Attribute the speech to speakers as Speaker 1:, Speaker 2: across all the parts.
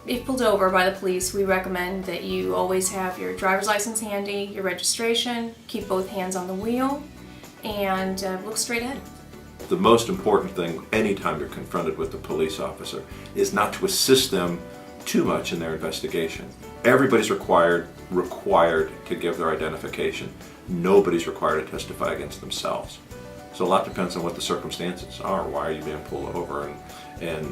Speaker 1: If pulled over by the police, we recommend that you always have your driver's license handy, your registration, keep both hands on the wheel, and look straight ahead.
Speaker 2: The most important thing anytime you're confronted with a police officer is not to assist them too much in their investigation. Everybody's required to give their identification. Nobody's required to testify against themselves. So a lot depends on what the circumstances are. Why are you being pulled over, and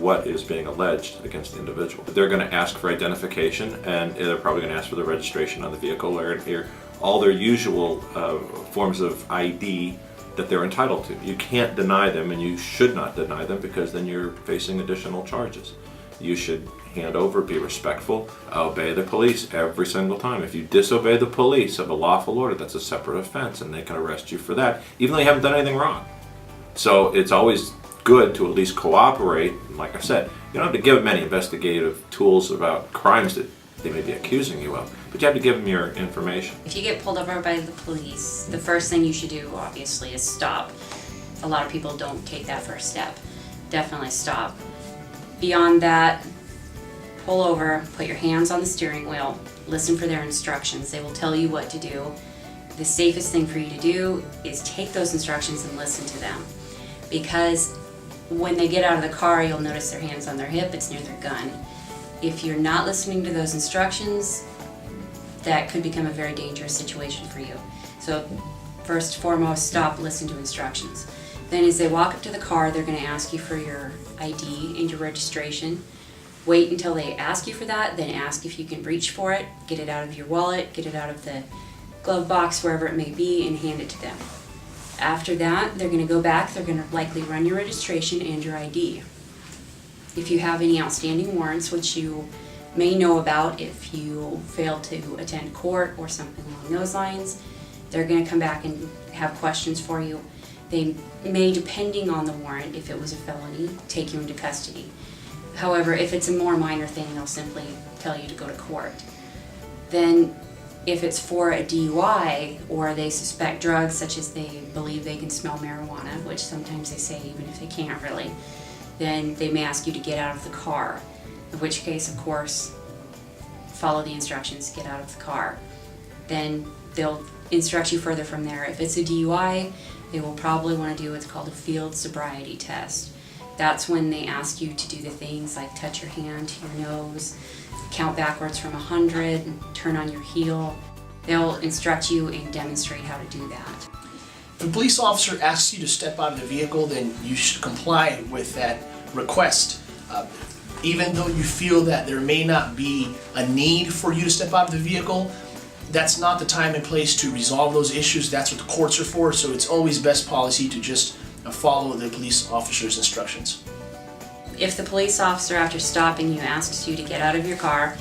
Speaker 2: what is being alleged against the individual. They're going to ask for identification, and they're probably going to ask for the registration on the vehicle, or all their usual forms of ID that they're entitled to. You can't deny them, and you should not deny them, because then you're facing additional charges. You should hand over, be respectful, obey the police every single time. If you disobey the police of a lawful order, that's a separate offense, and they can arrest you for that, even though you haven't done anything wrong. So it's always good to at least cooperate. Like I said, you don't have to give them any investigative tools about crimes that they may be accusing you of, but you have to give them your information.
Speaker 3: If you get pulled over by the police, the first thing you should do, obviously, is stop. A lot of people don't take that first step. Definitely stop. Beyond that, pull over, put your hands on the steering wheel, listen for their instructions. They will tell you what to do. The safest thing for you to do is take those instructions and listen to them. Because when they get out of the car, you'll notice their hands on their hip, it's near their gun. If you're not listening to those instructions, that could become a very dangerous situation for you. So first and foremost, stop, listen to instructions. Then as they walk up to the car, they're going to ask you for your ID and your registration. Wait until they ask you for that, then ask if you can reach for it, get it out of your wallet, get it out of the glove box, wherever it may be, and hand it to them. After that, they're going to go back, they're going to likely run your registration and your ID. If you have any outstanding warrants, which you may know about if you fail to attend court or something along those lines, they're going to come back and have questions for you. They may, depending on the warrant, if it was a felony, take you into custody. However, if it's a more minor thing, they'll simply tell you to go to court. Then, if it's for a DUI, or they suspect drugs, such as they believe they can smell marijuana, which sometimes they say even if they can't really, then they may ask you to get out of the car. In which case, of course, follow the instructions, get out of the car. Then they'll instruct you further from there. If it's a DUI, they will probably want to do what's called a field sobriety test. That's when they ask you to do the things like touch your hand to your nose, count backwards from 100, turn on your heel. They'll instruct you and demonstrate how to do that.
Speaker 4: If a police officer asks you to step out of the vehicle, then you should comply with that request. Even though you feel that there may not be a need for you to step out of the vehicle, that's not the time and place to resolve those issues. That's what the courts are for, so it's always best policy to just follow the police officer's instructions.
Speaker 3: If the police officer, after stopping you, asks you to get out of your car,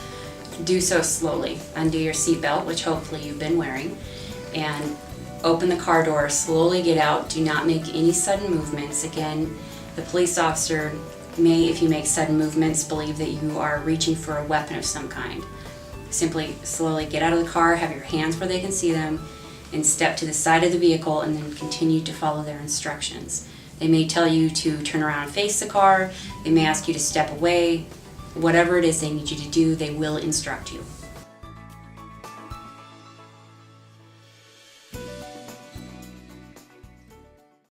Speaker 3: do so slowly. Undo your seatbelt, which hopefully you've been wearing, and open the car door, slowly get out. Do not make any sudden movements. Again, the police officer may, if you make sudden movements, believe that you are reaching for a weapon of some kind. Simply slowly get out of the car, have your hands where they can see them, and step to the side of the vehicle, and then continue to follow their instructions. They may tell you to turn around and face the car, they may ask you to step away. Whatever it is they need you to do, they will instruct you.